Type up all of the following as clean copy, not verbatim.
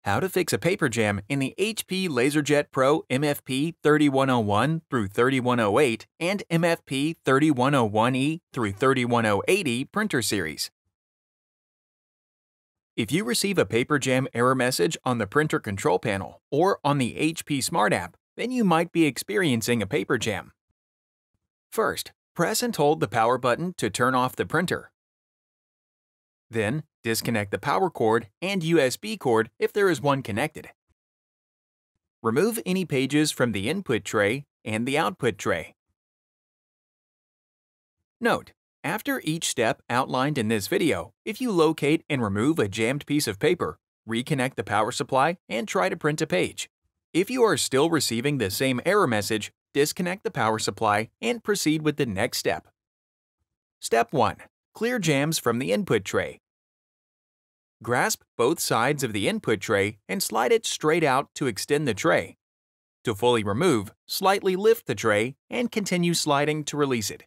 How to fix a paper jam in the HP LaserJet Pro MFP 3101 through 3108 and MFP 3101e through 3108e printer series. If you receive a paper jam error message on the printer control panel or on the HP Smart app, then you might be experiencing a paper jam. First, press and hold the power button to turn off the printer. Then, disconnect the power cord and USB cord if there is one connected. Remove any pages from the input tray and the output tray. Note: after each step outlined in this video, if you locate and remove a jammed piece of paper, reconnect the power supply and try to print a page. If you are still receiving the same error message, disconnect the power supply and proceed with the next step. Step 1. Clear jams from the input tray. Grasp both sides of the input tray and slide it straight out to extend the tray. To fully remove, slightly lift the tray and continue sliding to release it.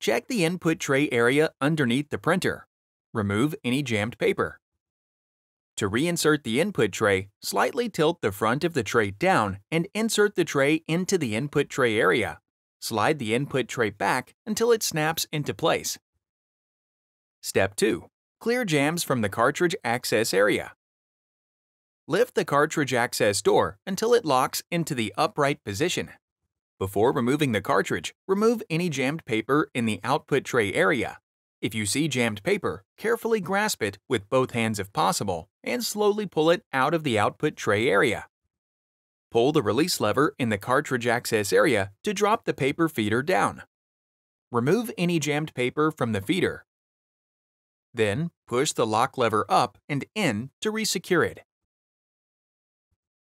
Check the input tray area underneath the printer. Remove any jammed paper. To reinsert the input tray, slightly tilt the front of the tray down and insert the tray into the input tray area. Slide the input tray back until it snaps into place. Step 2. Clear jams from the cartridge access area. Lift the cartridge access door until it locks into the upright position. Before removing the cartridge, remove any jammed paper in the output tray area. If you see jammed paper, carefully grasp it with both hands if possible and slowly pull it out of the output tray area. Pull the release lever in the cartridge access area to drop the paper feeder down. Remove any jammed paper from the feeder. Then, push the lock lever up and in to resecure it.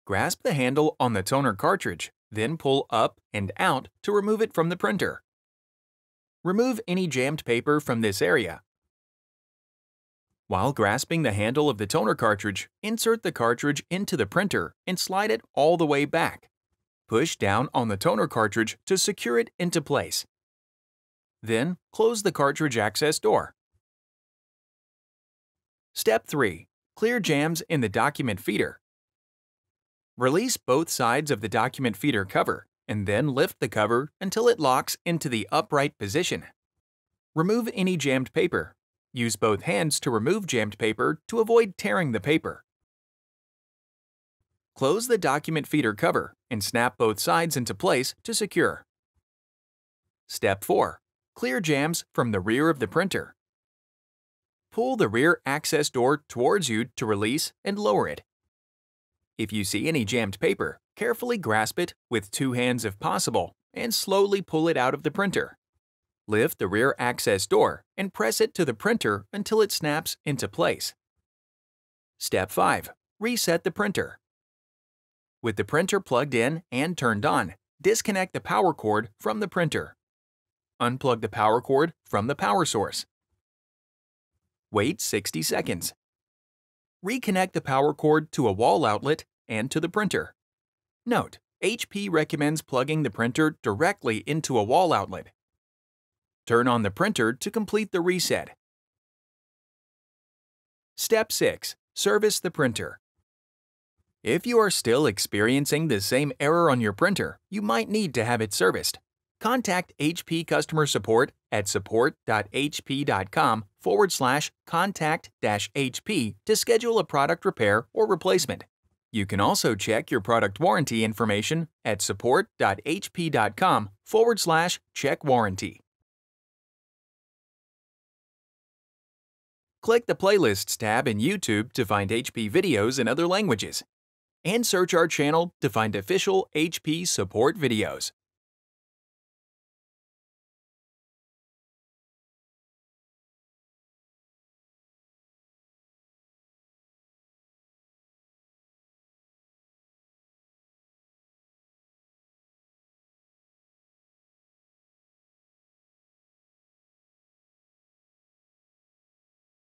Grasp the handle on the toner cartridge, then pull up and out to remove it from the printer. Remove any jammed paper from this area. While grasping the handle of the toner cartridge, insert the cartridge into the printer and slide it all the way back. Push down on the toner cartridge to secure it into place. Then, close the cartridge access door. Step 3. Clear jams in the document feeder. Release both sides of the document feeder cover, and then lift the cover until it locks into the upright position. Remove any jammed paper. Use both hands to remove jammed paper to avoid tearing the paper. Close the document feeder cover and snap both sides into place to secure. Step 4. Clear jams from the rear of the printer. Pull the rear access door towards you to release and lower it. If you see any jammed paper, carefully grasp it with two hands if possible and slowly pull it out of the printer. Lift the rear access door and press it to the printer until it snaps into place. Step 5. Reset the printer. With the printer plugged in and turned on, disconnect the power cord from the printer. Unplug the power cord from the power source. Wait 60 seconds. Reconnect the power cord to a wall outlet and to the printer. Note: HP recommends plugging the printer directly into a wall outlet. Turn on the printer to complete the reset. Step 6. Service the printer. If you are still experiencing the same error on your printer, you might need to have it serviced. Contact HP customer support at support.hp.com/contact-hp to schedule a product repair or replacement. You can also check your product warranty information at support.hp.com/check-warranty. Click the Playlists tab in YouTube to find HP videos in other languages, and search our channel to find official HP support videos.